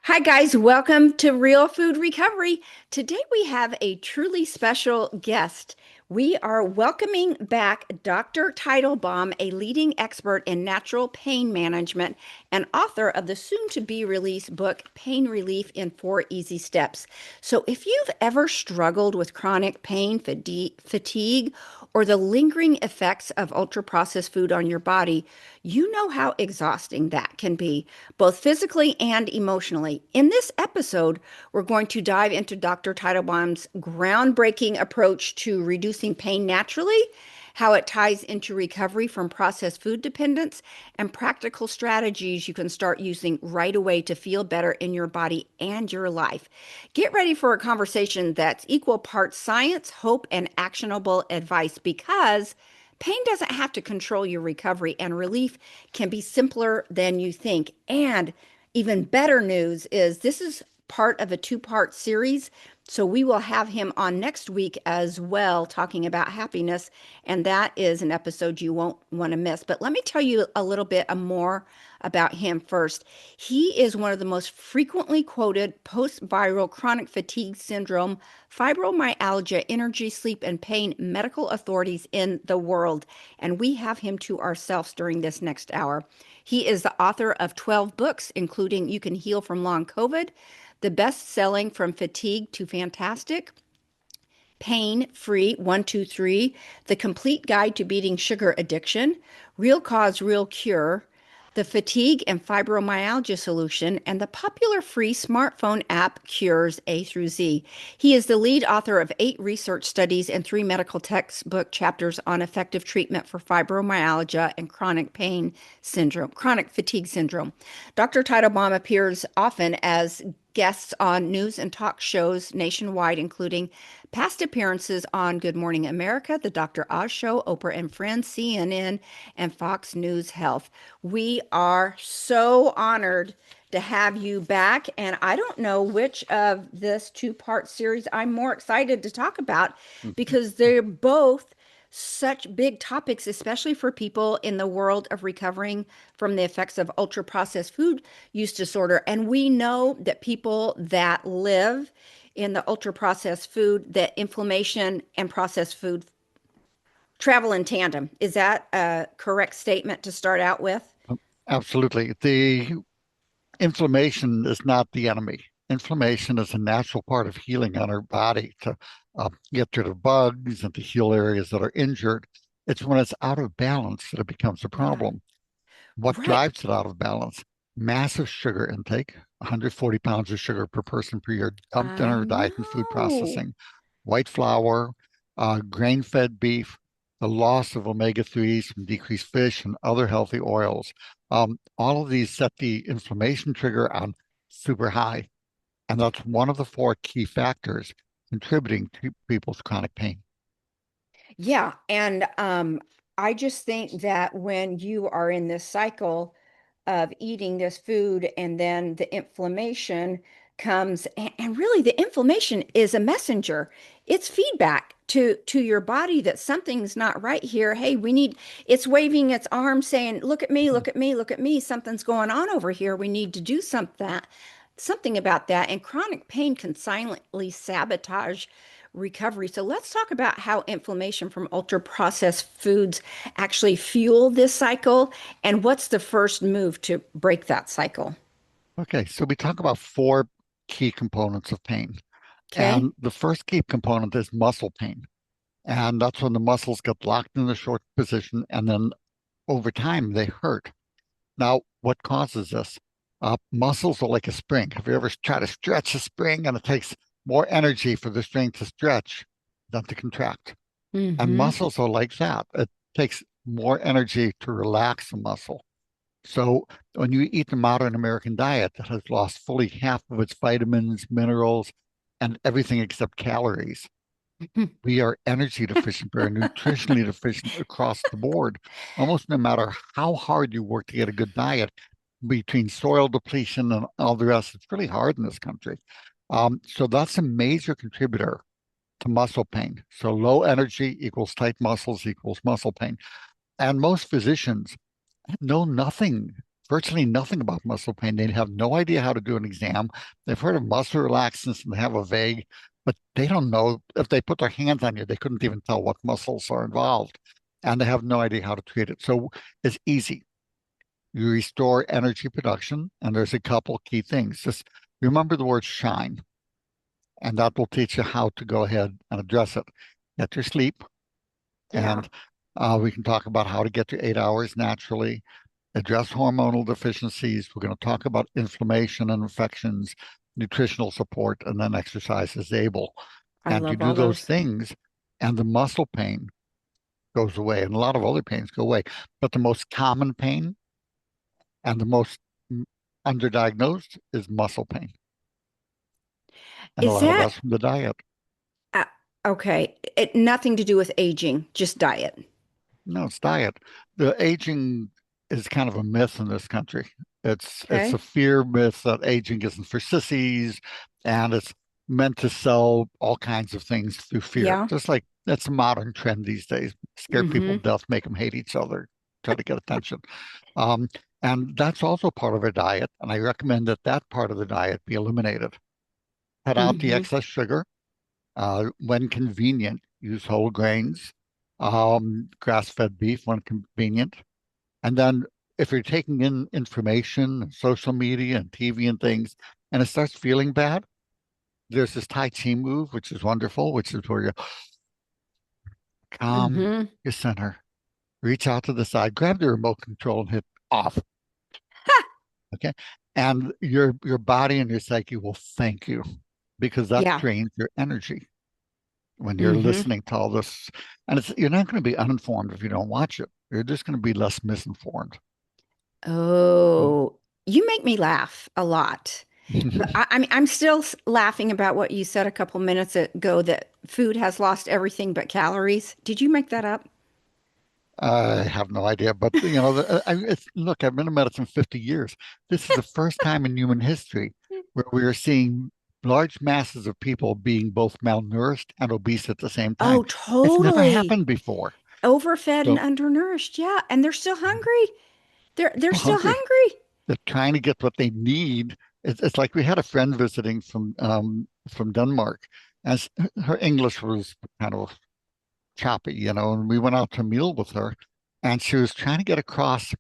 Hi, guys. Welcome to Real Food Recovery. Today we have a truly special guest. We are welcoming back Dr. Teitelbaum, a leading expert in natural pain management and author of the soon to be released book, Pain Relief in Four Easy Steps. So, if you've ever struggled with chronic pain, fatigue, or the lingering effects of ultra processed food on your body, you know how exhausting that can be, both physically and emotionally. In this episode, we're going to dive into Dr. Teitelbaum's groundbreaking approach to reducing pain naturally, how it ties into recovery from processed food dependence, and practical strategies you can start using right away to feel better in your body and your life. Get ready for a conversation that's equal parts science, hope, and actionable advice because pain doesn't have to control your recovery, and relief can be simpler than you think. And even better news is this is part of a two-part series. So we will have him on next week as well, talking about happiness. And that is an episode you won't want to miss. But let me tell you a little bit more about him first. He is one of the most frequently quoted post-viral chronic fatigue syndrome, fibromyalgia, energy, sleep, and pain medical authorities in the world. And we have him to ourselves during this next hour. He is the author of 12 books, including You Can Heal from Long COVID, the best-selling From Fatigue to Fantastic, Pain Free 123, The Complete Guide to Beating Sugar Addiction, Real Cause, Real Cure, The Fatigue and Fibromyalgia Solution, and the popular free smartphone app Cures A through Z. He is the lead author of 8 research studies and 3 medical textbook chapters on effective treatment for fibromyalgia and chronic fatigue syndrome. Dr. Teitelbaum appears often as guests on news and talk shows nationwide, including past appearances on Good Morning America, The Dr. Oz Show, Oprah and Friends, CNN, and Fox News Health. We are so honored to have you back. And I don't know which of this two-part series I'm more excited to talk about because they're both such big topics, especially for people in the world of recovering from the effects of ultra processed food use disorder. And we know that people that live in the ultra processed food, that inflammation and processed food travel in tandem. Is that a correct statement to start out with? Absolutely. The inflammation is not the enemy. Inflammation is a natural part of healing on our body to get rid of bugs and to heal areas that are injured. It's when it's out of balance that it becomes a Yeah, problem. What right. drives it out of balance? Massive sugar intake, 140 pounds of sugar per person per year dumped in I our diet and food know. processing, white flour, grain-fed beef, the loss of omega-3s from decreased fish and other healthy oils. All of these set the inflammation trigger on super high, and that's one of the 4 key factors contributing to people's chronic pain. Yeah, and I just think that when you are in this cycle of eating this food and then the inflammation comes, and really the inflammation is a messenger. It's feedback to your body that something's not right here. Hey, it's waving its arm saying, "Look at me, look at me, look at me. Something's going on over here. We need to do something about that." And chronic pain can silently sabotage recovery. So let's talk about how inflammation from ultra processed foods actually fuel this cycle and what's the first move to break that cycle. Okay, so we talk about 4 key components of pain. Okay? And the first key component is muscle pain. And that's when the muscles get locked in the short position and then over time they hurt. Now, what causes this? Muscles are like a spring. Have you ever tried to stretch a spring and it takes more energy for the string to stretch than to contract? And Mm-hmm. muscles are like that. It takes more energy to relax a muscle. So when you eat the modern American diet that has lost fully half of its vitamins, minerals, and everything except calories, we are energy deficient, we're nutritionally deficient across the board. Almost no matter how hard you work to get a good diet, between soil depletion and all the rest, it's really hard in this country. So that's a major contributor to muscle pain. So low energy equals tight muscles equals muscle pain. And most physicians know nothing virtually nothing about muscle pain. They have no idea how to do an exam. They've heard of muscle relaxants and they have a vague, but they don't know if they put their hands on you, they couldn't even tell what muscles are involved. And they have no idea how to treat it. So it's easy. You restore energy production, and there's a couple key things. Just remember the word shine, and that will teach you how to go ahead and address it. Get your sleep, Yeah, and we can talk about how to get to 8 hours naturally, address hormonal deficiencies. We're going to talk about inflammation and infections, nutritional support, and then exercise is able. I And you love do all those those. things, and the muscle pain goes away, and a lot of other pains go away. But the most common pain and the most underdiagnosed is muscle pain. And a Is lot of that that's from the diet. uh, okay? Nothing to do with aging, just diet. No, it's diet. The aging is kind of a myth in this country. It's a Okay. fear myth that aging isn't for sissies, and it's meant to sell all kinds of things through fear. Yeah. Just like that's a modern trend these days. Scare people Mm-hmm. to death, make them hate each other, try to get attention. Um, and that's also part of our diet. And I recommend that that part of the diet be eliminated. Cut out the Mm-hmm. excess sugar. When convenient, use whole grains, grass-fed beef when convenient. And then if you're taking in information, social media and TV and things, and it starts feeling bad, there's this Tai Chi move, which is wonderful, which is where you calm Mm-hmm. your center, reach out to the side, grab the remote control and hit off. Okay. And your body and your psyche will thank you because that Yeah. drains your energy when you're Mm-hmm. listening to all this. And you're not going to be uninformed if you don't watch it. You're just going to be less misinformed. Oh, you make me laugh a lot. But I mean, I'm still laughing about what you said a couple minutes ago that food has lost everything but calories. Did you make that up? I have no idea, but look, I've been in medicine 50 years. This is the first time in human history where we are seeing large masses of people being both malnourished and obese at the same time. Oh, It's never totally. happened before. Overfed and So undernourished. Yeah, and they're still hungry. They're people still hungry. hungry. They're trying to get what they need. It's like we had a friend visiting from Denmark, and her English was kind of choppy, and we went out to a meal with her, and she was trying to get across.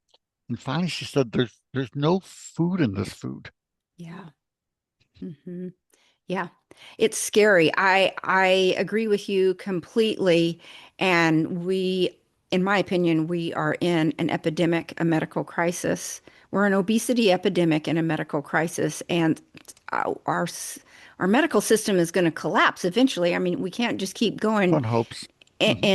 And finally, she said, "There's no food in this food." Yeah. Hmm. Yeah, it's scary. I agree with you completely. And in my opinion, we are in an epidemic, a medical crisis. We're an obesity epidemic and a medical crisis, and our medical system is going to collapse eventually. I mean, we can't just keep going One hopes. Mhm.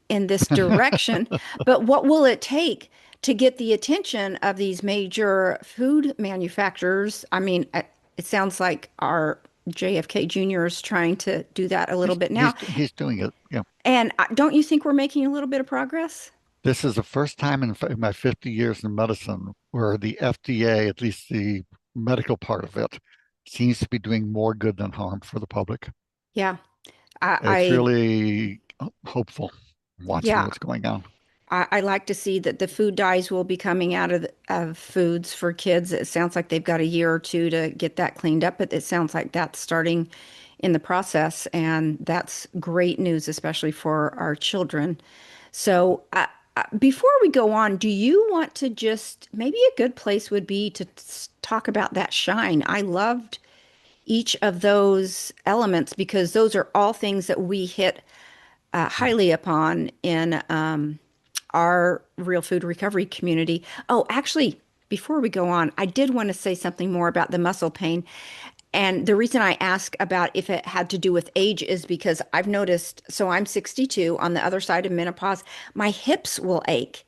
in this direction. But what will it take to get the attention of these major food manufacturers? I mean, it sounds like our JFK Jr. is trying to do that a little He's bit he's now. he's doing it. Yeah. And don't you think we're making a little bit of progress? This is the first time in my 50 years in medicine where the FDA, at least the medical part of it, seems to be doing more good than harm for the public. Yeah, I, It's I really hopeful watching yeah, what's going on. I like to see that the food dyes will be coming out of foods for kids. It sounds like they've got a year or two to get that cleaned up, but it sounds like that's starting in the process, and that's great news, especially for our children. So, before we go on, do you want to just maybe a good place would be to talk about that shine? I loved each of those elements because those are all things that we hit highly upon in our real food recovery community. Oh, actually, before we go on, I did want to say something more about the muscle pain. And the reason I ask about if it had to do with age is because I've noticed, so I'm 62 on the other side of menopause, my hips will ache,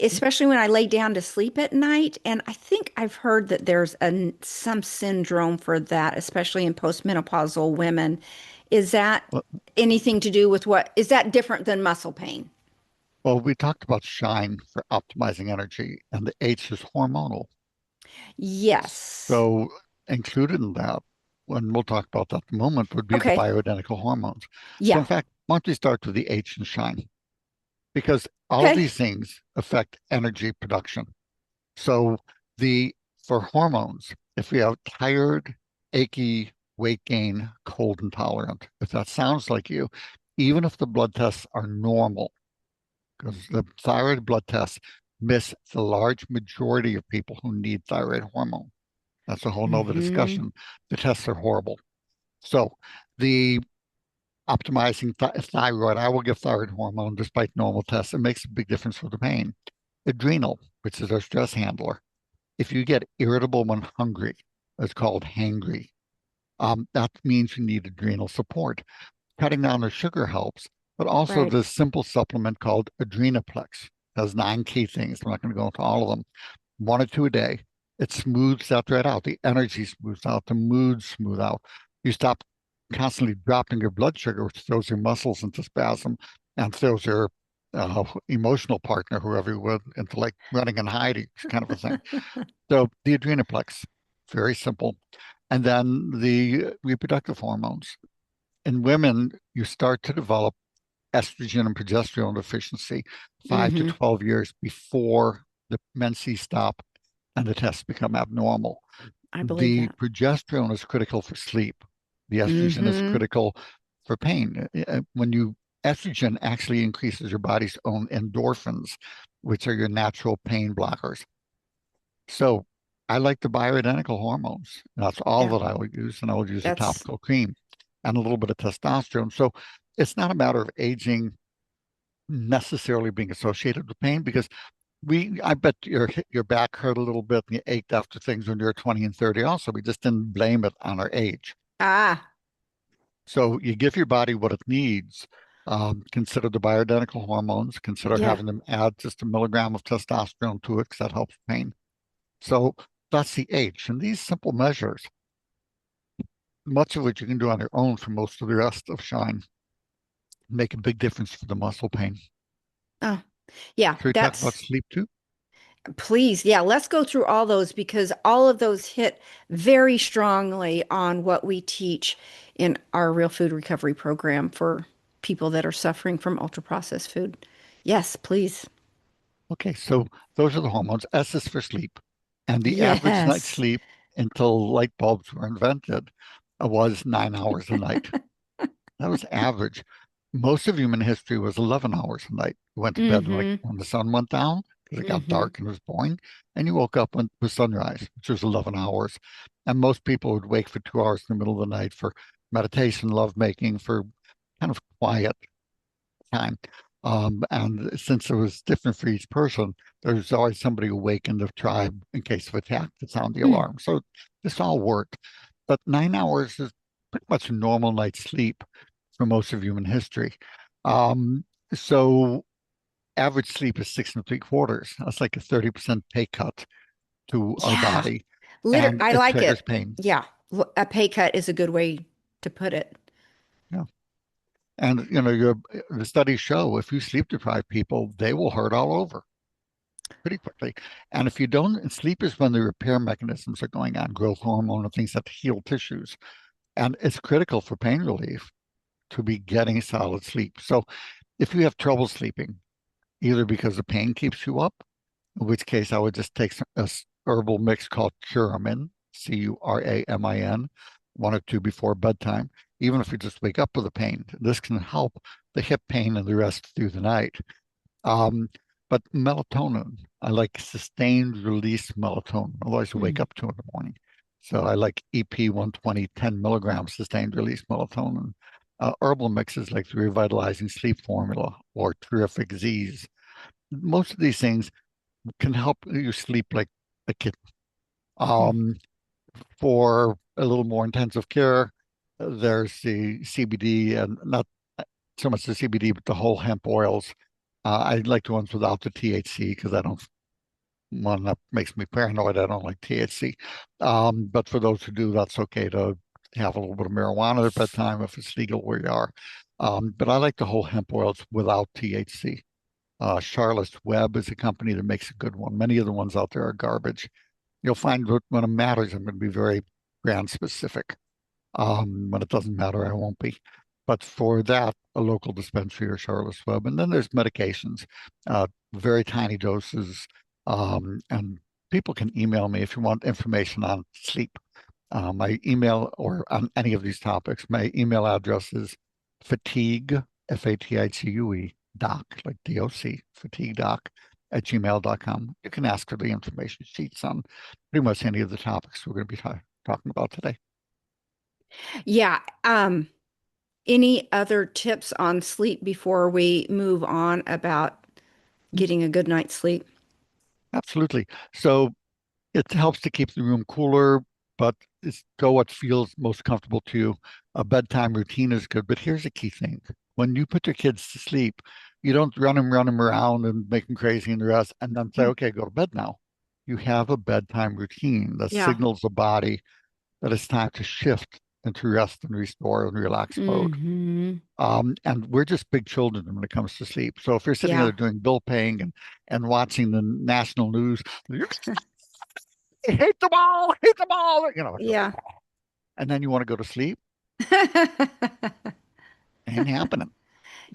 especially when I lay down to sleep at night. And I think I've heard that there's some syndrome for that, especially in postmenopausal women. Is that Well, anything to do with is that different than muscle pain? well, we talked about shine for optimizing energy, and the H is hormonal. Yes. So included in that, when we'll talk about that in a moment, would be the Okay. bioidentical hormones. So Yeah. in fact, why don't we start with the H and shine? Because all of Okay. these things affect energy production. So The For hormones, if we have tired, achy, weight gain, cold intolerant, if that sounds like you, even if the blood tests are normal, because the thyroid blood tests miss the large majority of people who need thyroid hormone. That's a whole nother Mm-hmm. discussion. The tests are horrible. So the optimizing thyroid, I will give thyroid hormone despite normal tests. It makes a big difference for the pain. Adrenal, which is our stress handler. If you get irritable when hungry, it's called hangry. That means you need adrenal support. Cutting down the sugar helps, but also Right. this simple supplement called Adrenaplex. It has 9 key things. I'm not going to go into all of them. 1 or 2 a day. It smooths that right out. The energy smooths out. The mood smooth out. You stop constantly dropping your blood sugar, which throws your muscles into spasm and throws your emotional partner, whoever you would, into like running and hiding kind of a thing. So the Adrenaplex, very simple. And then the reproductive hormones. In women, you start to develop estrogen and progesterone deficiency 5 to Mm-hmm. 12 years before the menses stop and the tests become abnormal. I believe The that. progesterone is critical for sleep. The estrogen is Mm-hmm. critical for pain. When you Estrogen actually increases your body's own endorphins, which are your natural pain blockers. So I like the bioidentical hormones. That's all Yeah. that I would use, and I would use a That's topical cream and a little bit of testosterone. So it's not a matter of aging necessarily being associated with pain because I bet your back hurt a little bit and you ached after things when you were 20 and 30 also. We just didn't blame it on our age. ah, So you give your body what it needs. Consider the bioidentical hormones. Consider yeah. having them add just a milligram of testosterone to it because that helps pain. So that's the H. And these simple measures, much of which you can do on your own for most of the rest of Shine, make a big difference for the muscle pain. Oh, yeah. Should we talk about That's sleep too? Please. Yeah. Let's go through all those because all of those hit very strongly on what we teach in our real food recovery program for people that are suffering from ultra processed food. Yes, please. Okay, so those are the hormones. S is for sleep. And the average night's Yes. sleep until light bulbs were invented was 9 hours a night. That was average. Most of human history was 11 hours a night. You went to bed like Mm-hmm. when the sun went down because it got Mm-hmm. dark and it was boring, and you woke up when it was sunrise, which was 11 hours. And most people would wake for 2 hours in the middle of the night for meditation, lovemaking, for kind of quiet time. And since it was different for each person, there was always somebody awake in the tribe in case of attack to sound the Mm. alarm. So this all worked. But 9 hours is pretty much a normal night's sleep for most of human history. Um, so average sleep is 6 and 3/4. That's like a 30% pay cut to our Yeah. body, and I it like triggers it. pain. Yeah. A pay cut is a good way to put it. Yeah. And the studies show if you sleep deprive people, they will hurt all over pretty quickly. And if you don't, and sleep is when the repair mechanisms are going on, growth hormone and things that heal tissues. And it's critical for pain relief to be getting solid sleep. So if you have trouble sleeping, either because the pain keeps you up, in which case I would just take a herbal mix called Curamin, Curamin, 1 or 2 before bedtime, even if you just wake up with a pain. This can help the hip pain and the rest through the night. Um, but melatonin, I like sustained release melatonin. Otherwise, you wake Mm. up to in the morning. So I like EP 120, 10 milligrams sustained release melatonin. Herbal mixes like the Revitalizing Sleep Formula or Terrific Z's. Most of these things can help you sleep like a kid. Mm. Um, for a little more intensive care, there's the CBD and not so much the CBD, but the whole hemp oils. I like the ones without the THC because I don't, one that makes me paranoid. I don't like THC. But for those who do, that's okay to have a little bit of marijuana at bedtime if it's legal where you are. But I like the whole hemp oils without THC. Charlotte's Web is a company that makes a good one. Many of the ones out there are garbage. You'll find that when it matters, I'm going to be very brand specific. When it doesn't matter, I won't be. But for that, a local dispensary or Charlotte's Web. And then there's medications, very tiny doses, and people can email me if you want information on sleep. My email or on any of these topics, my email address is fatigue, F-A-T-I-G-U-E, doc, like D-O-C, fatigue doc at gmail.com. You can ask for the information sheets on pretty much any of the topics we're going to be talking about today. Yeah. Any other tips on sleep before we move on about getting a good night's sleep? Absolutely. So it helps to keep the room cooler, but it's go what feels most comfortable to you. A bedtime routine is good, but here's a key thing. When you put your kids to sleep, you don't run them around and make them crazy and the rest, and then say, Mm. okay, go to bed now. You have a bedtime routine that Yeah. signals the body that it's time to shift into rest and restore and relax mode. Hmm. And we're just big children when it comes to sleep. So if you're sitting there Yeah. doing bill paying and watching the national news, hate the ball, Yeah. and then you want to go to sleep, ain't happening.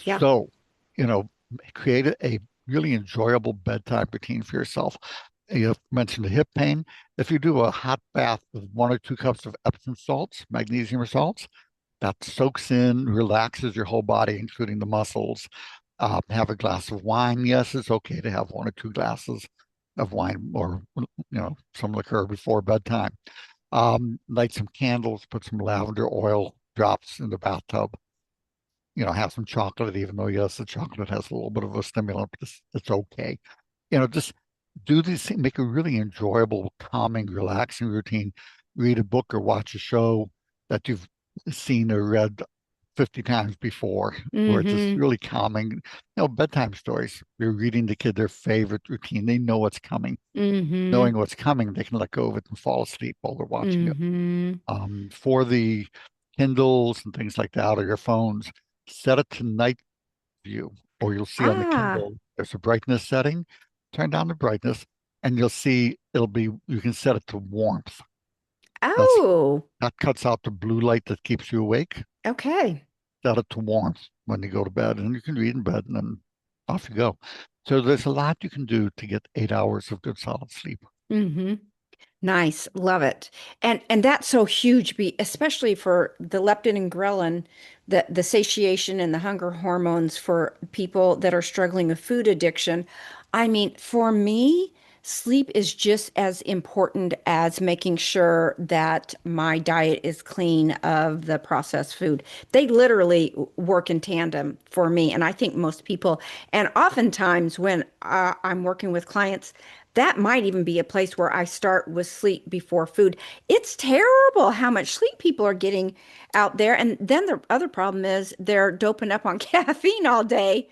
Yeah. So, you know, create a really enjoyable bedtime routine for yourself. You mentioned the hip pain. If you do a hot bath with 1 or 2 cups of Epsom salts, magnesium salts, that soaks in, relaxes your whole body, including the muscles. Have a glass of wine. Yes, it's okay to have 1 or 2 glasses of wine or some liquor before bedtime. Light some candles, put some lavender oil drops in the bathtub. Have some chocolate, even though yes, the chocolate has a little bit of a stimulant, but it's okay. Just do these things, make a really enjoyable, calming, relaxing routine. Read a book or watch a show that you've seen or read 50 times before, where it's just Hmm. really calming. Bedtime stories. You're reading the kid their favorite routine. They know what's coming. Hmm. Knowing what's coming, they can let go of it and fall asleep while they're watching it. Hmm. For the Kindles and things like that or your phones, set it to night view, or you'll see on the Ah. Kindle, there's a brightness setting. Turn down the brightness, and you'll see you can set it to warmth. That's Oh. that cuts out the blue light that keeps you awake. Okay. Set it to warmth when you go to bed, and you can read in bed, and then off you go. So there's a lot you can do to get 8 hours of good solid sleep. Hmm. Nice. Love it. And that's so huge, especially for the leptin and ghrelin, the satiation and the hunger hormones for people that are struggling with food addiction. I mean, for me, sleep is just as important as making sure that my diet is clean of the processed food. They literally work in tandem for me, and I think most people. And oftentimes, when I'm working with clients, that might even be a place where I start with sleep before food. It's terrible how much sleep people are getting out there. And then the other problem is they're doping up on caffeine all day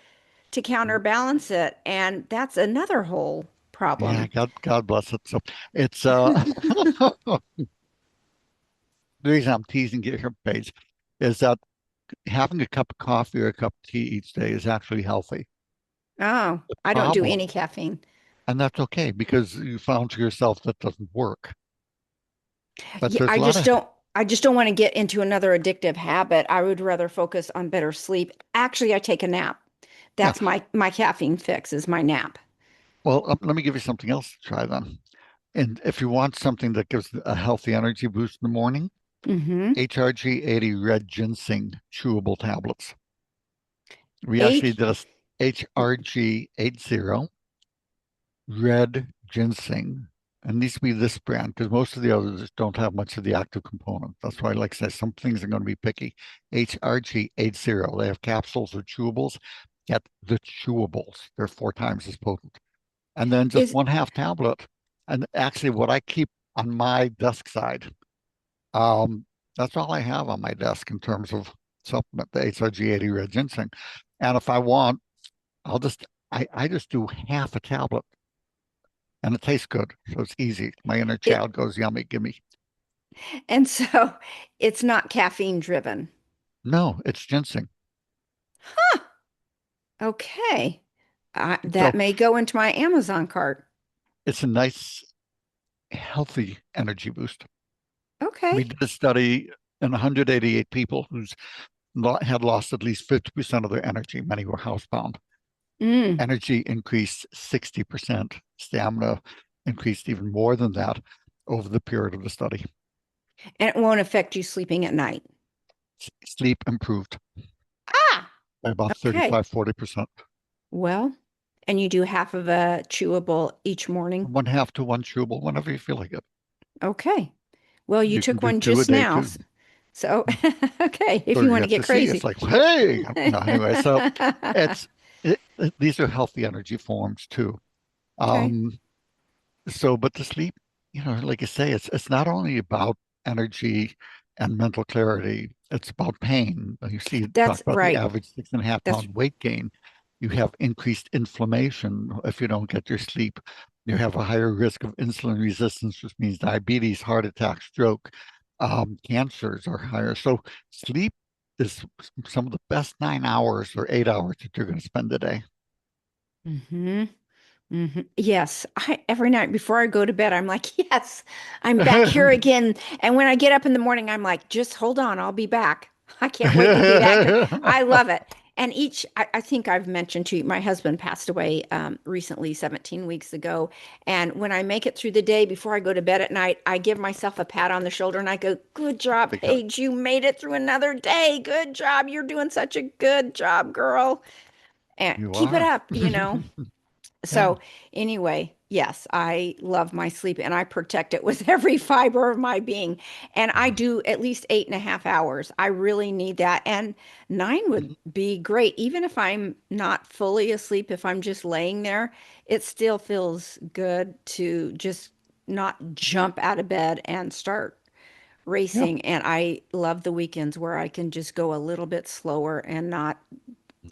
to counterbalance it. And that's another whole Yeah, problem. God bless it. So it's the reason I'm teasing you here, Paige, is that having a cup of coffee or a cup of tea each day is actually healthy. Oh, The I don't do any problem, caffeine. and that's okay because you found to yourself that doesn't work. But Yeah, there's a lot of, I just don't want to get into another addictive habit. I would rather focus on better sleep. Actually, I take a nap. yeah. That's my caffeine fix is my nap. Well, let me give you something else to try then. And if you want something that gives a healthy energy boost in the morning, Mm-hmm. HRG 80 red ginseng chewable tablets. We actually H did a HRG 80 red ginseng. And needs to be this brand because most of the others don't have much of the active component. That's why, like I said, some things are going to be picky. HRG 80. They have capsules or chewables. Get the chewables. They're 4 times as potent. And then just is 1/2 tablet. And actually, what I keep on my desk side, um, that's all I have on my desk in terms of supplement, the HRG 80 red ginseng. And if I want, I just do half a tablet and it tastes good. So it's easy. My inner it child goes, yummy, gimme. and so it's not caffeine driven. No, it's ginseng. Okay. So That may go into my Amazon cart. it's a nice, healthy energy boost. We Okay. did a study in 188 people who's had lost at least 50% of their energy. Many were housebound. Mm. Energy increased 60%, stamina increased even more than that over the period of the study. And it won't affect you sleeping at night. Sleep improved Ah, by about okay. 35, 40%. Well, and you do half of a chewable each morning. One half to one chewable whenever you feel like it. Okay. Well, you You can took do one two a just day now. too. So, okay, if So you you want to get get to see. It's crazy. like, hey, anyway. So it's these are healthy energy forms too. Okay. Um, but the sleep, like you say, it's not only about energy and mental clarity. It's about pain. You see, talk That's about the right. average 6.5 That's pound weight gain. You have increased inflammation if you don't get your sleep. You have a higher risk of insulin resistance, which means diabetes, heart attack, stroke, cancers are higher. So sleep is some of the best 9 hours or 8 hours that you're going to spend a day. hmm Yes, every night before I go to bed, I'm like, yes, I'm back here again. And when I get up in the morning, I'm like, just hold on, I'll be back. I can't wait to be back. I love it. And I think I've mentioned to you, my husband passed away recently, 17 weeks ago. And when I make it through the day before I go to bed at night, I give myself a pat on the shoulder and I go, good job, Big hug. Paige. You made it through another day. Good job. You're doing such a good job, girl. And You keep it are. up. Yeah. So, anyway, yes, I love my sleep and I protect it with every fiber of my being. And I do at least 8.5 hours. I really need that. And nine would be great. Even if I'm not fully asleep, if I'm just laying there, it still feels good to just not jump out of bed and start Yeah. racing. And I love the weekends where I can just go a little bit slower and not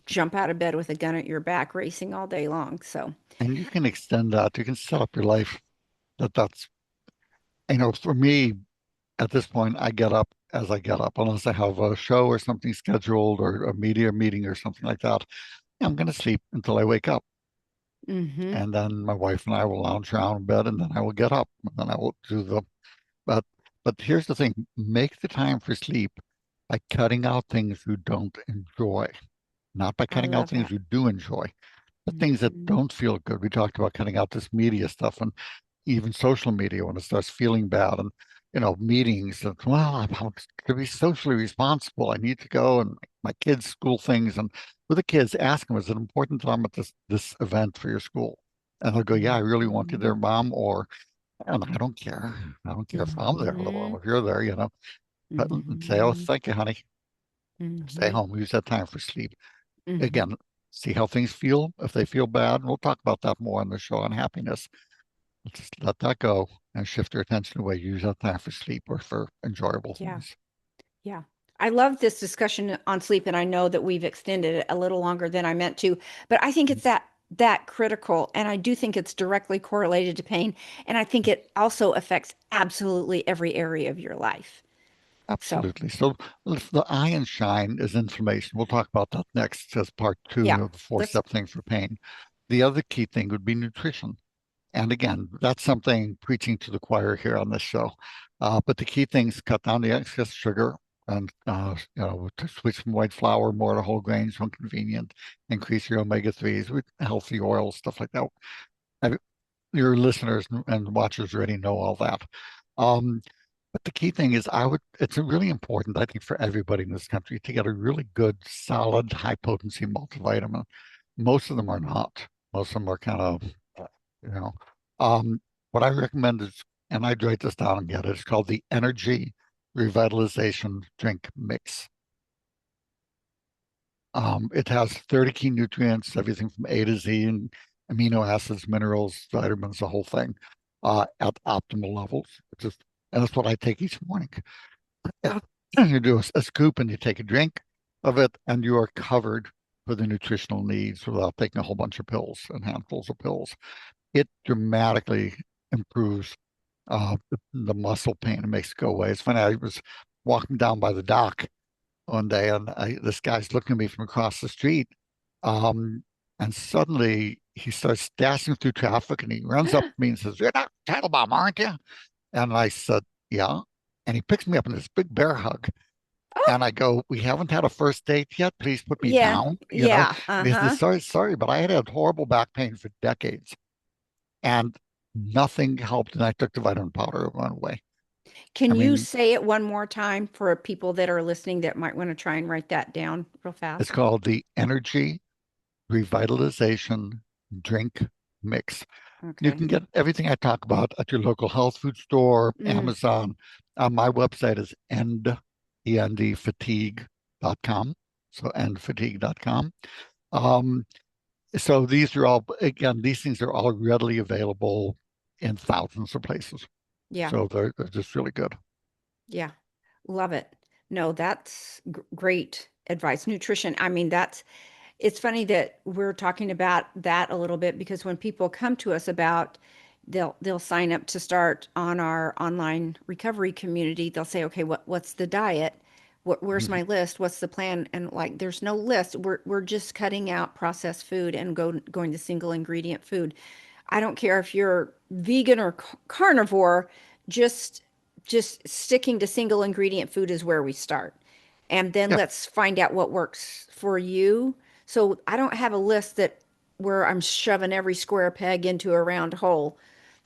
jump out of bed with a gun at your back racing all day long. So, And you can extend that. You can set up your life that's, for me at this point, I get up as I get up, unless I have a show or something scheduled or a media meeting or something like that. I'm going to sleep until I wake up. hmm And then my wife and I will lounge around in bed and then I will get up and then I will do but, but here's the thing, make the time for sleep by cutting out things you don't enjoy, not by I cutting out love things that. you do enjoy. The things that hmm don't feel good. We talked about cutting out this media stuff and even social media when it starts feeling bad and meetings that, well, I'm to be socially responsible. I need to go and my kids' school things and with the kids, ask them, is it important that I'm at this event for your school? And they'll go, yeah, I really want you there, hmm mom, or and I don't care. I don't care if I'm there, let alone hmm if you're there, But say, oh, hmm thank you, honey. Stay hmm home. Use that time for sleep. hmm Again, see how things feel. If they feel bad, we'll talk about that more on the show on happiness. Just let that go and shift your attention away. Use that time for sleep or for enjoyable Yeah. things. Yeah. I love this discussion on sleep, and I know that we've extended it a little longer than I meant to, but I think it's that critical, and I do think it's directly correlated to pain, and I think it also affects absolutely every area of your life. So, Absolutely. So the eye and shine is inflammation. We'll talk about that next as part two yeah, of the let's four-step thing for pain. The other key thing would be nutrition. And again, that's something preaching to the choir here on this show. But the key things, cut down the excess sugar and, to switch from white flour more to whole grains when convenient, increase your omega-3s with healthy oils, stuff like that. And your listeners and watchers already know all that. Um, but the key thing is it's really important, I think, for everybody in this country to get a really good, solid, high potency multivitamin. Most of them are not. Most of them are kind of, you know, um, what I recommend is, and I write this down and get it, it's called the Energy Revitalization Drink Mix. It has 30 key nutrients, everything from A to Z, and amino acids, minerals, vitamins, the whole thing, at optimal levels. And that's what I take each morning. Yeah. You do a scoop and you take a drink of it, and you are covered for the nutritional needs without taking a whole bunch of pills and handfuls of pills. It dramatically improves the muscle pain. It makes it go away. It's funny. I was walking down by the dock one day, and this guy's looking at me from across the street. Um, and suddenly he starts dashing through traffic, and he runs up to me and says, "You're not Teitelbaum, aren't you?" And I said, "Yeah." And he picks me up in this big bear hug. And I go, "We haven't had a first date yet. Please put me yeah, down. yeah, And he says, uh-huh. "Sorry, sorry, but I had horrible back pain for decades." And nothing helped, and I took the vitamin powder, it went away. I Can you mean, say it one more time for people that are listening that might want to try and write that down real it's fast? called the Energy Revitalization Drink Mix. You Okay. can get everything I talk about at your local health food store, Mm, Amazon. My website is endfatigue.com. So endfatigue.com. Um, so these are all, again, these things are all readily available in thousands of places. yeah. So they're just really good. Yeah. Love it. No, that's great advice. Nutrition. I mean, that's it's funny that we're talking about that a little bit because when people come to us about they'll sign up to start on our online recovery community, they'll say, "Okay, what's the diet? Where's Mhm. my list? What's the plan?" And like there's no list. We're just cutting out processed food and going to single ingredient food. I don't care if you're vegan or carnivore, just just sticking to single ingredient food is where we start. And then Yeah. let's find out what works for you. So I don't have a list that where I'm shoving every square peg into a round hole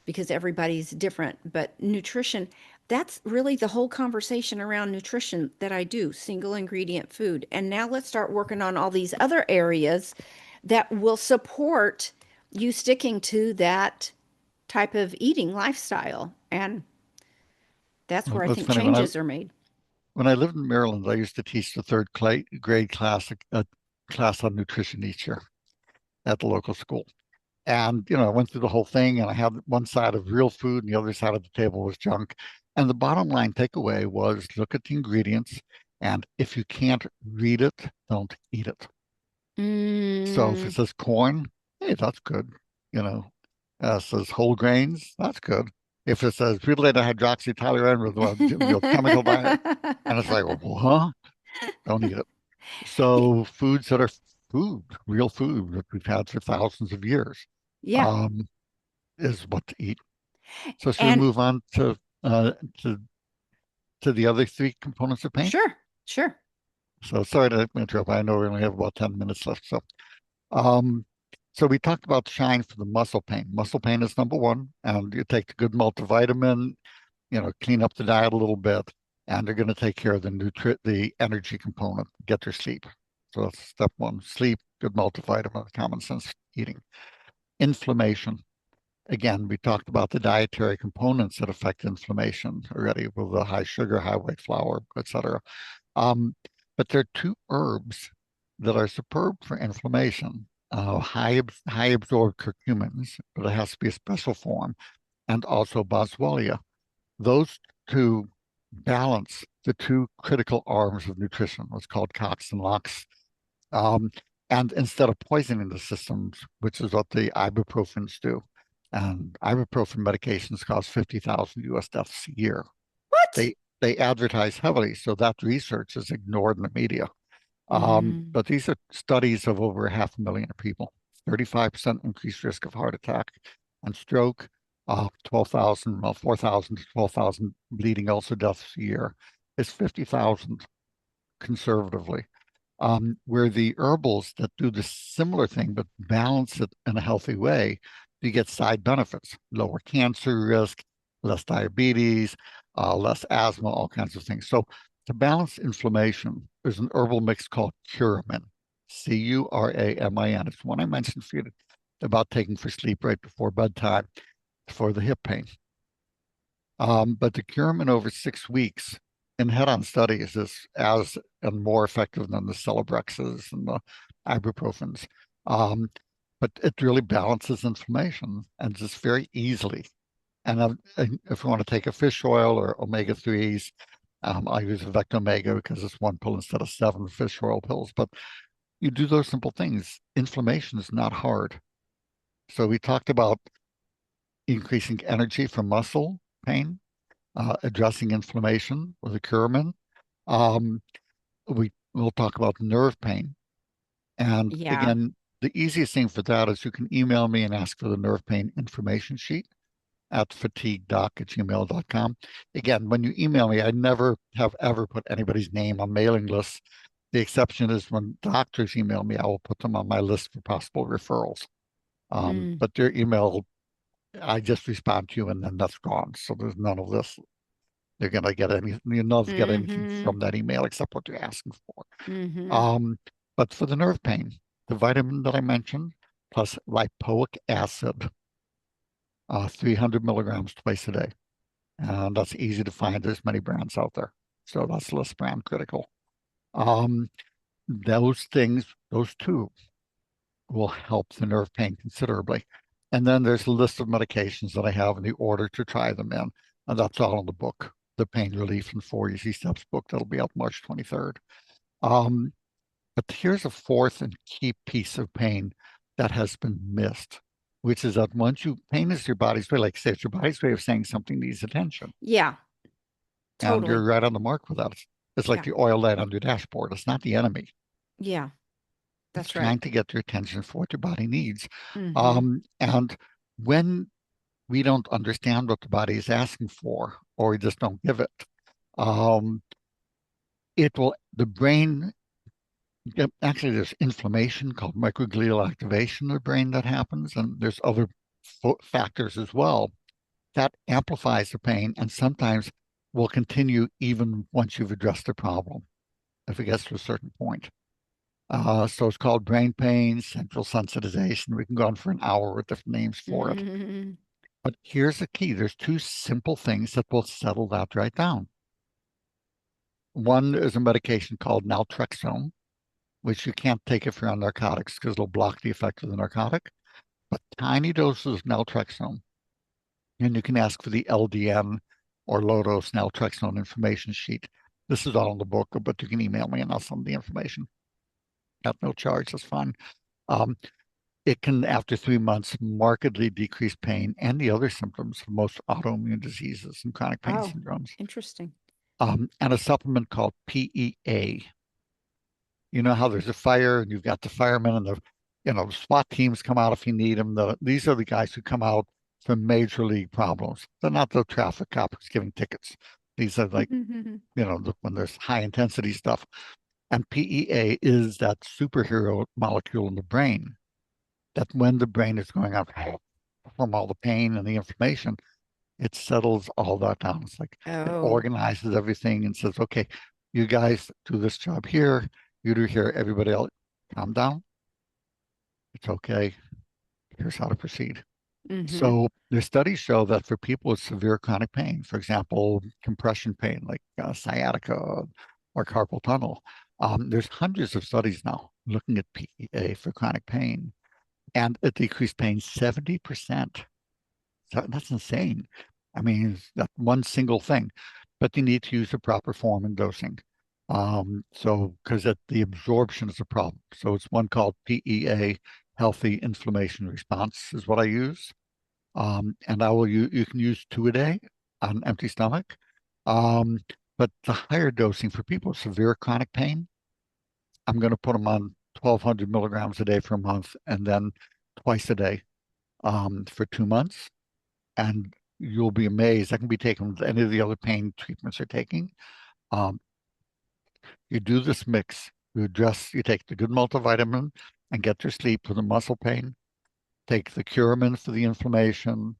because everybody's different. But nutrition, that's really the whole conversation around nutrition that I do, single ingredient food. And now let's start working on all these other areas that will support you sticking to that type of eating lifestyle. And that's Well, where I that's think funny. changes are made. When I lived in Maryland, I used to teach the grade class, a class on nutrition each year at the local school. And, I went through the whole thing, and I had one side of real food and the other side of the table was junk. And the bottom line takeaway was look at the ingredients. And if you can't read it, don't eat it. So if it Mm, says corn, hey, that's good. You know, it says whole grains, that's good. If it says putrenated hydroxytoluene with chemical diet, and it's like, well, huh? Don't eat it. Y- So foods that are food, real food that we've had for thousands of years, yeah. um, is what to eat. So should we And move on uh, to to the other three components of pain? sure, sure. So sorry to interrupt. I know we only have about 10 minutes left. Um, so we talked about shine for the muscle pain. Muscle pain is number one, and you take the good multivitamin, clean up the diet a little bit, and they're going to take care of the energy component. Get your sleep. So that's step one: sleep, good multivitamin, common sense eating. Inflammation. Again, we talked about the dietary components that affect inflammation already with the high sugar, high white flour, etc. Um, but there are two herbs that are superb for inflammation. High absorbed curcumins, but it has to be a special form, and also boswellia. Those two balance the two critical arms of nutrition, what's called COX and LOX. Um, and instead of poisoning the systems, which is what the ibuprofens do, and ibuprofen medications cause 50,000 US deaths a year. What? They advertise heavily, so that research is ignored in the media. Mm, But these are studies of over 500,000 people, 35% increased risk of heart attack and stroke, 12,000, well, 4,000 to 12,000 bleeding ulcer deaths a year. It's 50,000 conservatively. Where the herbals that do the similar thing but balance it in a healthy way, you get side benefits, lower cancer risk, less diabetes, less asthma, all kinds of things. So to balance inflammation, there's an herbal mix called Curamin, Curamin. It's one I mentioned for you about taking for sleep right before bedtime for the hip pain. But the Curamin over 6 weeks in head-on studies is as and more effective than the Celebrexes and the ibuprofens. Um, but it really balances inflammation and just very easily. And if you want to take a fish oil or omega-3s, I use Vecta Omega because it's one pill instead of 7 fish oil pills. But you do those simple things. Inflammation is not hard. So we talked about increasing energy from muscle pain, addressing inflammation with a Curamin. Um, we'll talk about nerve pain. And yeah. again, the easiest thing for that is you can email me and ask for the nerve pain information sheet at fatiguedoc@gmail.com. Again, when you email me, I never have ever put anybody's name on mailing lists. The exception is when doctors email me, I will put them on my list for possible referrals. Mm, But their email I just respond to you and then that's gone. So there's none of this. You're gonna get any, you're not get anything Mm-hmm. from that email except what you're asking for. Mm-hmm. Um, but for the nerve pain, the vitamin that I mentioned plus lipoic acid, 300 milligrams twice a day. And that's easy to find. There's many brands out there. So that's less brand critical. Um, those things, those two will help the nerve pain considerably. And then there's a list of medications that I have in the order to try them in. And that's all in the book, the Pain Relief in 4 Easy Steps book that'll be out March 23rd. Um, but here's a fourth and key piece of pain that has been missed, which is that once you, pain is your body's way, like say, it's your body's way of saying something needs attention. Yeah, And you're totally. right on the mark with that. It's like Yeah. the oil light on your dashboard. It's not the enemy. Yeah, It's that's right. trying to get your attention for what your body needs. Mm-hmm. And when we don't understand what the body is asking for, or we just don't give it, um, it will, the brain, actually, there's inflammation called microglial activation of the brain that happens, and there's other factors as well that amplifies the pain and sometimes will continue even once you've addressed the problem if it gets to a certain point. So it's called brain pain, central sensitization. We can go on for an hour with different names for it. Mm-hmm. But here's the key. There's two simple things that will settle that right down. One is a medication called naltrexone, which you can't take if you're on narcotics because it'll block the effect of the narcotic. But tiny doses of naltrexone, and you can ask for the LDN or low dose naltrexone information sheet. This is all in the book, but you can email me and I'll send the information at no charge. That's fine. Um, it can, after 3 months, markedly decrease pain and the other symptoms of most autoimmune diseases and chronic pain Oh, syndromes. interesting. And a supplement called PEA. You know how there's a fire and you've got the firemen and the SWAT teams come out if you need them. These are the guys who come out for major league problems. They're not the traffic cops giving tickets. These are like, when there's high intensity stuff. And PEA is that superhero molecule in the brain that when the brain is going out from all the pain and the inflammation, it settles all that down. It's like it Oh. organizes everything and says, okay, you guys do this job here, you do here, everybody else, calm down. It's okay. Here's how to proceed. Mm-hmm. So the studies show that for people with severe chronic pain, for example, compression pain like sciatica or carpal tunnel, there's hundreds of studies now looking at PEA for chronic pain, and it decreased pain 70%. So that's insane. I mean, that one single thing, but you need to use the proper form and dosing. So, because the absorption is a problem. So it's one called PEA, healthy inflammation response is what I use. And you can use 2 a day on an empty stomach. Um, but the higher dosing for people with severe chronic pain, I'm going to put them on 1,200 milligrams a day for a month and then twice a day for 2 months. And you'll be amazed. That can be taken with any of the other pain treatments you're taking. Um, you do this mix. You take the good multivitamin and get your sleep for the muscle pain. Take the Curamin for the inflammation.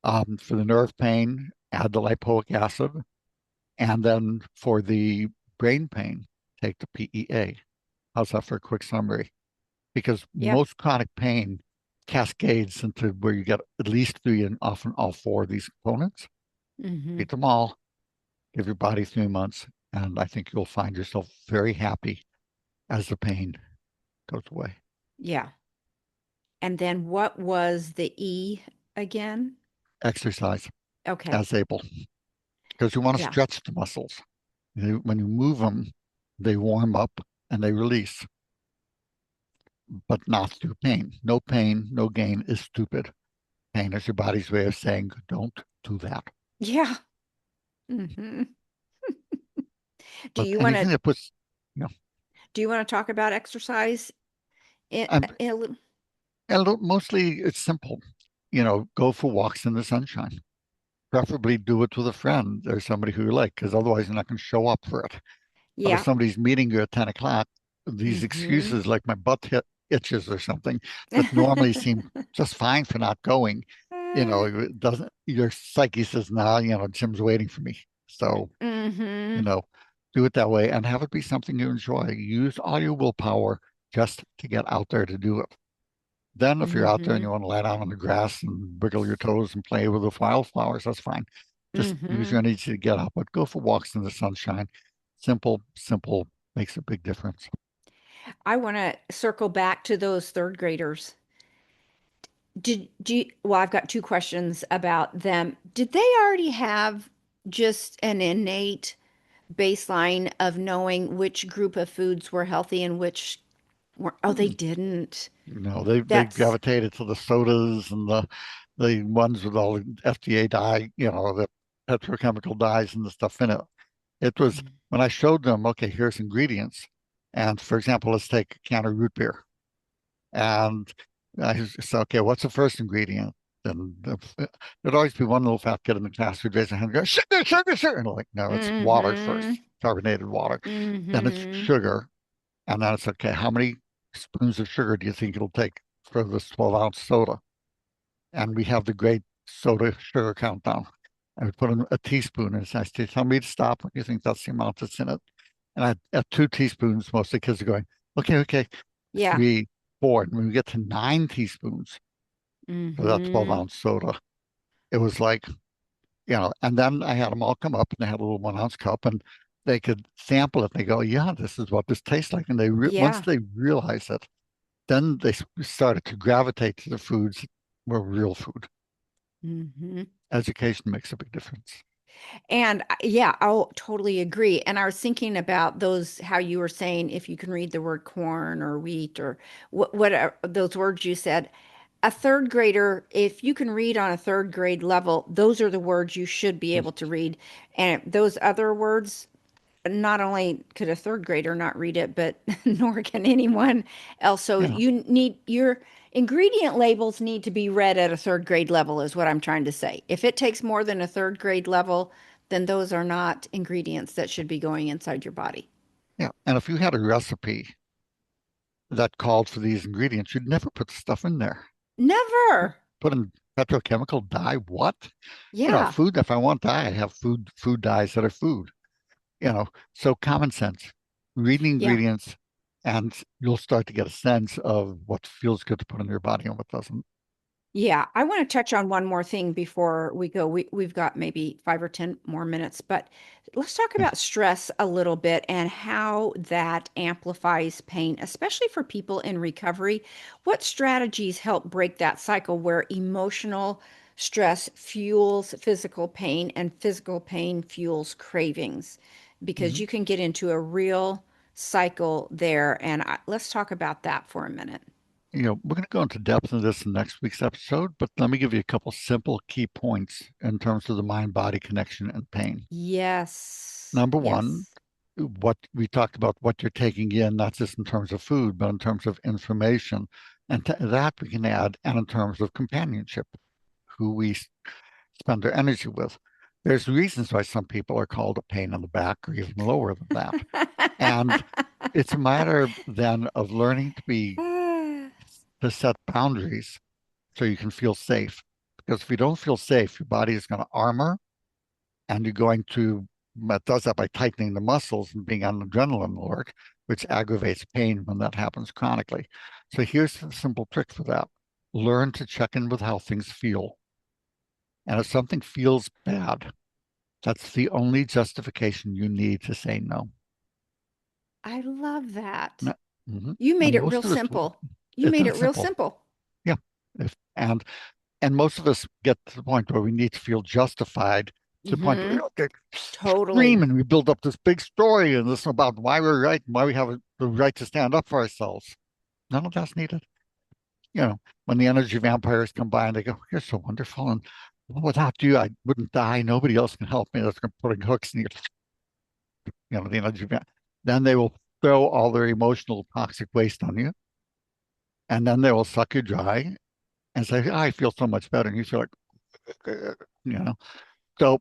For the nerve pain, add the lipoic acid. And then for the brain pain, take the PEA. How's that for a quick summary? Because Yeah. most chronic pain cascades into where you get at least three and often all four of these components. Mm-hmm. Eat them all, give your body 3 months, and I think you'll find yourself very happy as the pain goes away. Yeah. And then what was the E again? Exercise Okay. as able, because you want to Yeah. stretch the muscles. When you move them, they warm up and they release, but not through pain, no gain is stupid. Pain is your body's way of saying, don't do that. Yeah. Mm-hmm. Do But you want anything to that puts, you know, do you want to talk about exercise I'm, in a little? mostly it's simple. Go for walks in the sunshine. Preferably do it with a friend or somebody who you like, because otherwise you're not going to show up for it. But if Yeah. somebody's meeting you at 10 o'clock, these Mm-hmm. excuses like my butt itches or something that normally seem just fine for not going, it doesn't, your psyche says, nah, Jim's waiting for me. So, you Mm-hmm. know, do it that way and have it be something you enjoy. Use all your willpower just to get out there to do it. Then, if you're out there and Mm-hmm. you want to lie down on the grass and wiggle your toes and play with the wildflowers, that's fine. Just use Mm-hmm. your energy to get up, but go for walks in the sunshine. Simple, simple makes a big difference. I want to circle back to those third graders. Well, I've got two questions about them. Did they already have just an innate baseline of knowing which group of foods were healthy and which were, oh, they Mm. didn't. They That's, gravitated to the sodas and the ones with all the FDA dye, the petrochemical dyes and the stuff in it. It was when I showed them, okay, here's ingredients. And for example, let's take a can of root beer. And I said, okay, what's the first ingredient? And there'd always be one little fat kid in the class who'd raise their hand and go, sugar, sugar, sugar. And I'm like, no, it's water mm-hmm, first, carbonated water. Then it's mm-hmm. sugar. And then it's okay, how many spoons of sugar do you think it'll take for this 12-ounce soda? And we have the great soda sugar countdown. I would put in a teaspoon and I say, tell me to stop when you think that's the amount that's in it. And at 2 teaspoons, most of the kids are going, okay, okay, Yeah. 3, 4. And when we get to 9 teaspoons for that 12 Mm-hmm. ounce soda, it was like, and then I had them all come up and they had a little 1 ounce cup and they could sample it. And they go, yeah, this is what this tastes like. And once Yeah. they realize it, then they started to gravitate to the foods that were real food. Mm-hmm. Education makes a big difference. And yeah, I'll totally agree. And I was thinking about those, how you were saying if you can read the word corn or wheat or what those words you said. A third grader, if you can read on a third grade level, those are the words you should be able to read. And those other words, not only could a third grader not read it, but nor can anyone else. So Yeah, you need your ingredient labels need to be read at a third grade level, is what I'm trying to say. If it takes more than a third grade level, then those are not ingredients that should be going inside your body. yeah. And if you had a recipe that called for these ingredients, you'd never put the stuff in there. Never. Put in petrochemical dye, what? Yeah. Food, if I want dye, I have food dyes that are food. So common sense. Read the Yeah. ingredients and you'll start to get a sense of what feels good to put in your body and what doesn't. Yeah, I want to touch on one more thing before we go. We've got maybe 5 or 10 more minutes, but let's talk Yeah. about stress a little bit and how that amplifies pain, especially for people in recovery. What strategies help break that cycle where emotional stress fuels physical pain and physical pain fuels cravings? Because Mhm. you can get into a real cycle there. And let's talk about that for a minute. We're going to go into depth in this in next week's episode, but let me give you a couple simple key points in terms of the mind-body connection and pain. Yes. Number one, Yes. what we talked about, what you're taking in, not just in terms of food, but in terms of information. And to that we can add, and in terms of companionship, who we spend our energy with. There's reasons why some people are called a pain in the back or even lower than that. And it's a matter then of learning to set boundaries so you can feel safe. Because if you don't feel safe, your body is going to armor and you're going to, it does that by tightening the muscles and being on adrenaline alert, which aggravates pain when that happens chronically. So here's a simple trick for that. Learn to check in with how things feel. And if something feels bad, that's the only justification you need to say no. I love that. No. Mhm. You made And it real most of us, simple. You it's made that it real simple. simple. Yeah. And most of us get to the point where we need to feel justified to the point where Hmm. we scream Totally. and we build up this big story and this about why we're right and why we have the right to stand up for ourselves. None of that's needed. You know, when the energy vampires come by and they go, "You're so wonderful," and well, without you, I wouldn't die. Nobody else can help me. That's putting hooks in the energy vamp. Then they will throw all their emotional toxic waste on you, and then they will suck you dry and say, "I feel so much better," and you feel like, you know. So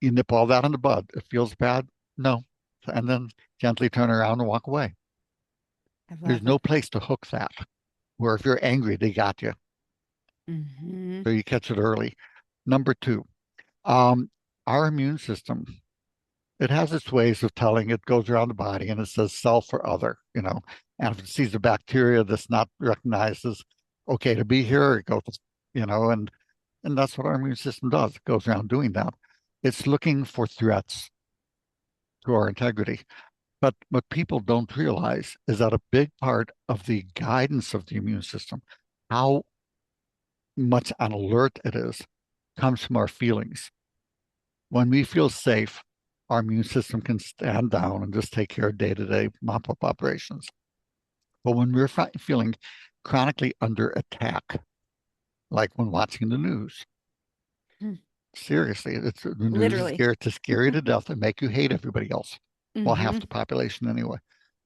you nip all that in the bud. It feels bad, no, and then gently turn around and walk away. I There's love no it. place to hook that. Where if you're angry, they got you. Hmm. So you catch it early. Number two, um, our immune system, it has its ways of telling. It goes around the body and it says self or other, and if it sees a bacteria that's not recognized as okay to be here, it goes, and that's what our immune system does. It goes around doing that. It's looking for threats to our integrity. But what people don't realize is that a big part of the guidance of the immune system, how much on alert it is, comes from our feelings. When we feel safe, our immune system can stand down and just take care of day-to-day mop-up operations. But when we're feeling chronically under attack, like when watching the news, seriously, the news is Literally. scary to scare you to death and make you hate everybody else. Well, half Hmm. the population anyway.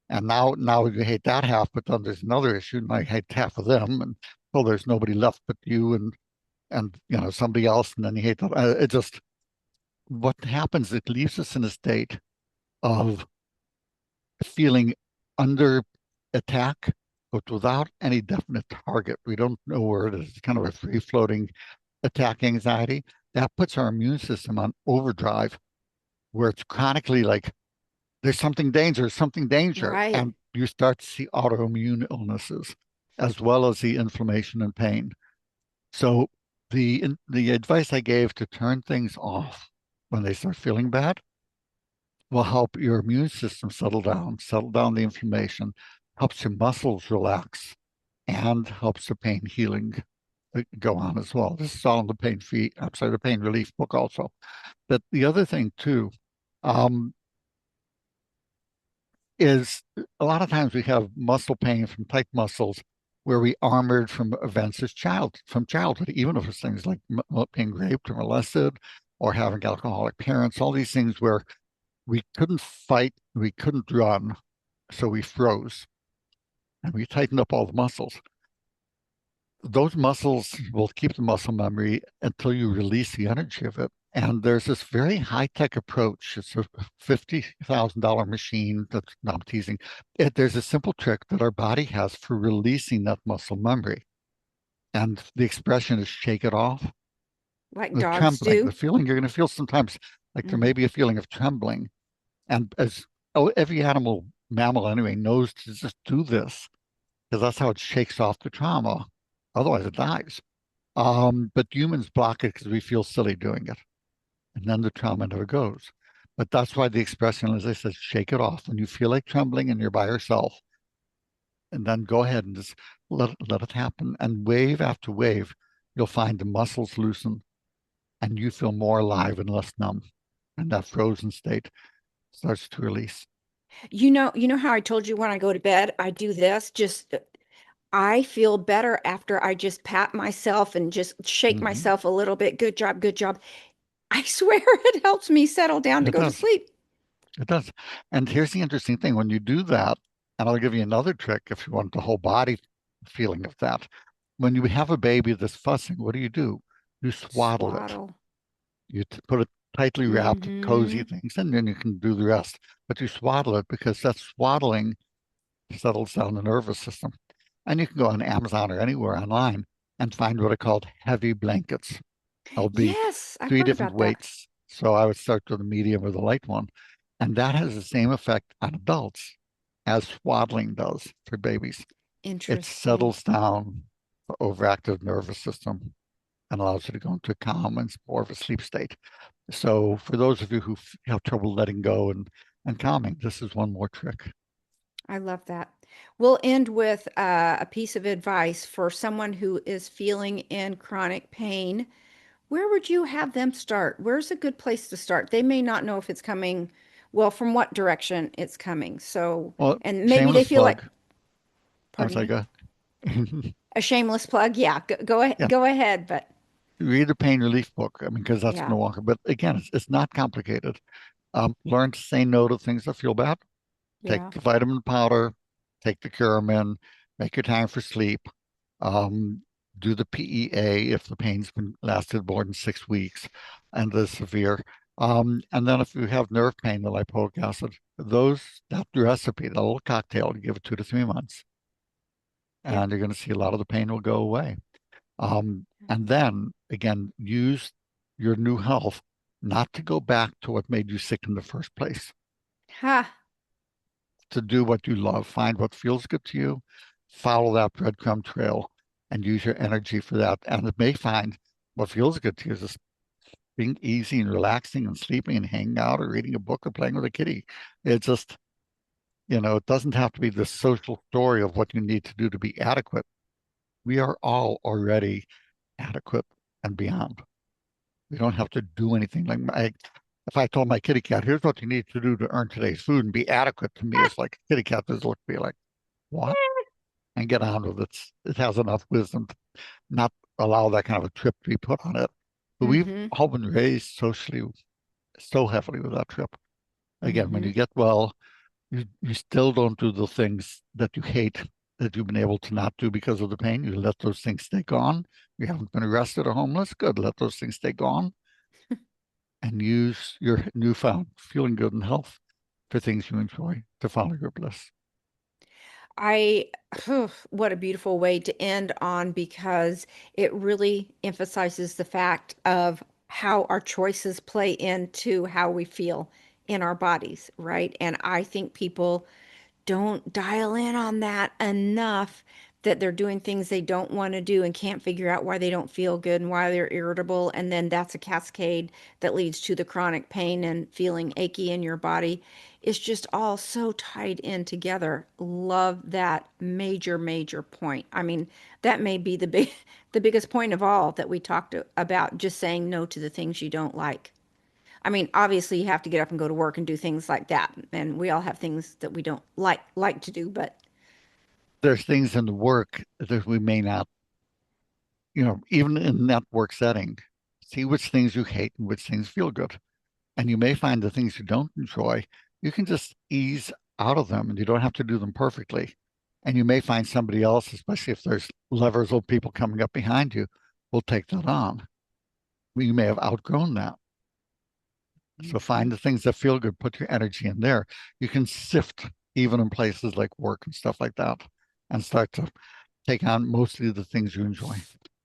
And now you hate that half, but then there's another issue, and I hate half of them, and well, there's nobody left but you and somebody else, and then you hate them. It just what happens, it leaves us in a state of feeling under attack, but without any definite target. We don't know where it is. It's kind of a free floating attack anxiety. That puts our immune system on overdrive, where it's chronically like there's something dangerous, something danger, Right. and you start to see autoimmune illnesses as well as the inflammation and pain. So the advice I gave to turn things off when they start feeling bad will help your immune system settle down the inflammation, helps your muscles relax, and helps the pain healing go on as well. This is all in the the pain relief book also. But the other thing too, um, is a lot of times we have muscle pain from tight muscles where we armored from events from childhood, even if it's things like being raped or molested or having alcoholic parents, all these things where we couldn't fight, we couldn't run, so we froze and we tightened up all the muscles. Those muscles will keep the muscle memory until you release the energy of it. And there's this very high-tech approach. It's a $50,000 machine. That's not I'm teasing. There's a simple trick that our body has for releasing that muscle memory. And the expression is shake it off. Like The dogs trembling, the do. feeling you're going to feel sometimes, like there Hmm. may be a feeling of trembling. And every mammal anyway, knows to just do this because that's how it shakes off the trauma. Otherwise, it dies. But humans block it because we feel silly doing it. And then the trauma never goes. But that's why the expression, as I said, shake it off. When you feel like trembling and you're by yourself, and then go ahead and just let it happen. And wave after wave, you'll find the muscles loosen and you feel more alive and less numb. And that frozen state starts to release. You know how I told you when I go to bed, I do this, just I feel better after I just pat myself and just shake Mm-hmm. myself a little bit. Good job, good job. I swear it helps me settle down to It go to does. sleep. It does. And here's the interesting thing when you do that, and I'll give you another trick if you want the whole body feeling of that. When you have a baby that's fussing, what do? You swaddle it. Swaddle. Put it tightly wrapped, cozy Hmm. things, and then you can do the rest. But you swaddle it because that swaddling settles down the nervous system. And you can go on Amazon or anywhere online and find what are called heavy blankets. There'll be Yes, I've three heard different about that. weights. So I would start with the medium or the light one. And that has the same effect on adults as swaddling does for babies. It Interesting. settles down the overactive nervous system and allows you to go into a calm and more of a sleep state. So for those of you who have trouble letting go and calming, this is one more trick. I love that. We'll end with a piece of advice for someone who is feeling in chronic pain. Where would you have them start? Where's a good place to start? They may not know if it's coming, well, from what direction it's coming. So, Well, and maybe they shameless feel like, plug. I'm pardon sorry, me, go ahead. a shameless plug. Yeah, Yeah, go ahead. But read the pain relief book. I mean, because that's going yeah, to walk. But again, it's not complicated. Learn to say no to things that feel bad. Take yeah, the vitamin powder, take the Curamin, make your time for sleep. Um, do the PEA if the pain's been lasted more than 6 weeks and is severe. And then if you have nerve pain, the lipoic acid, that recipe, the little cocktail, you give it 2 to 3 months, yep, and you're going to see a lot of the pain will go away. And then again, use your new health not to go back to what made you sick in the first place, Ha. to do what you love, find what feels good to you, follow that breadcrumb trail, and use your energy for that. And it may find what feels good to you is just being easy and relaxing and sleeping and hanging out or reading a book or playing with a kitty. It just, it doesn't have to be the social story of what you need to do to be adequate. We are all already adequate and beyond. We don't have to do anything. If I told my kitty cat, here's what you need to do to earn today's food and be adequate to me, it's like a kitty cat just look at me like, what? And get on with it. It has enough wisdom to not allow that kind of a trip to be put on it. But we've Mm-hmm. all been raised socially so heavily with that trip. Again, when Mm-hmm. you get well, you still don't do the things that you hate that you've been able to not do because of the pain. You let those things stay gone. You haven't been arrested or homeless. Good. Let those things stay gone and use your newfound feeling good and health for things you enjoy to follow your bliss. I, what a beautiful way to end on because it really emphasizes the fact of how our choices play into how we feel in our bodies, right? And I think people don't dial in on that enough that they're doing things they don't want to do and can't figure out why they don't feel good and why they're irritable. And then that's a cascade that leads to the chronic pain and feeling achy in your body. It's just all so tied in together. Love that major, major point. I mean, that may be the biggest point of all that we talked about, just saying no to the things you don't like. I mean, obviously you have to get up and go to work and do things like that, and we all have things that we don't like to do, but There's things in the work that we may not, even in that work setting, see which things you hate and which things feel good. And you may find the things you don't enjoy, you can just ease out of them and you don't have to do them perfectly. And you may find somebody else, especially if there's levers of people coming up behind you, will take that on. You may have outgrown that. So Mhm. find the things that feel good, put your energy in there. You can sift even in places like work and stuff like that and start to take on mostly the things you enjoy.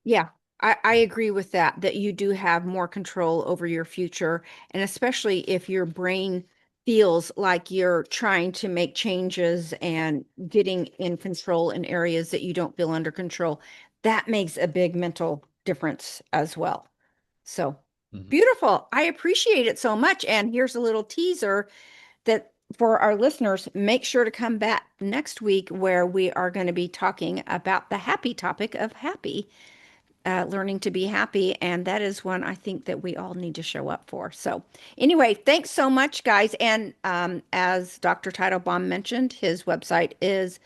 Yeah, I agree with that, that you do have more control over your future. And especially if your brain feels like you're trying to make changes and getting in control in areas that you don't feel under control, that makes a big mental difference as well. So Mhm. beautiful. I appreciate it so much. And here's a little teaser that for our listeners, make sure to come back next week where we are going to be talking about the happy topic of happy, learning to be happy. And that is one I think that we all need to show up for. So, anyway, thanks so much, guys. And as Dr. Teitelbaum mentioned, his website is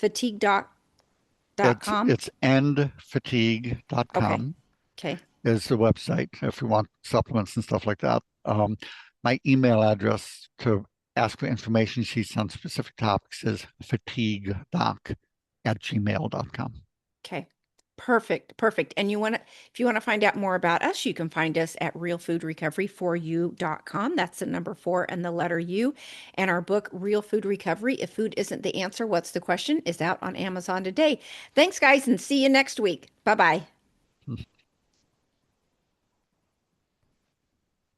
It's fatiguedoc.com. it's Okay. endfatigue.com Okay. is the website if you want supplements and stuff like that. My email address to ask for information sheets on specific topics is fatiguedoc@gmail.com. Okay. Perfect. Perfect. And if you want to find out more about us, you can find us at realfoodrecovery4u.com. That's the number 4 and the letter U. And our book, Real Food Recovery, If Food Isn't the Answer, What's the Question, is out on Amazon today. Thanks, guys, and see you next week. Bye-bye.